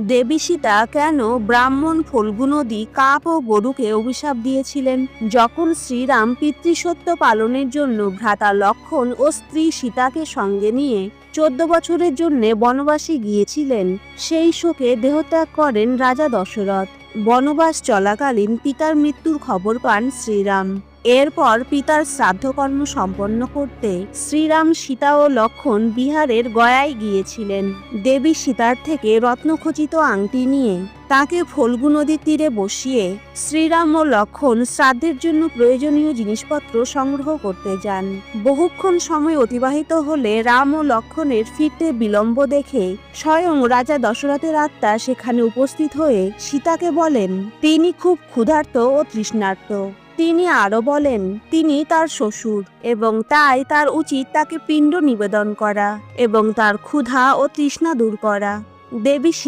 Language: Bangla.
দেবী সীতা কেন ব্রাহ্মণ ফল্গু নদী, কাপ ও গরুকে অভিশাপ দিয়েছিলেন? যখন শ্রীরাম পিতৃসত্য পালনের জন্য ভ্রাতা লক্ষ্মণ ও স্ত্রী সীতাকে সঙ্গে নিয়ে 14 বছরের জন্য বনবাসে গিয়েছিলেন, সেই শোকে দেহত্যাগ করেন রাজা দশরথ। বনবাস চলাকালীন পিতার মৃত্যুর খবর পান শ্রীরাম। এরপর পিতার শ্রাদ্ধকর্ম সম্পন্ন করতে শ্রীরাম, সীতা ও লক্ষ্মণ বিহারের গয়ায় গিয়েছিলেন। দেবী সীতার থেকে রত্নখচিত আংটি নিয়ে তাকে ফল্গু নদীর তীরে বসিয়ে শ্রীরাম ও লক্ষ্মণ শ্রাদ্ধের জন্য প্রয়োজনীয় জিনিসপত্র সংগ্রহ করতে যান। বহুক্ষণ সময় অতিবাহিত হলে রাম ও লক্ষ্মণের ফিরতে বিলম্ব দেখে স্বয়ং রাজা দশরথের আত্মা সেখানে উপস্থিত হয়ে সীতাকে বলেন তিনি খুব ক্ষুধার্ত ও তৃষ্ণার্ত। তিনি আরো বলেন তিনি তার শ্বশুর এবং তাই তার উচিত তাকে পিণ্ড নিবেদন করা এবং তার ক্ষুধা ও তৃষ্ণা দূর করা। দেবী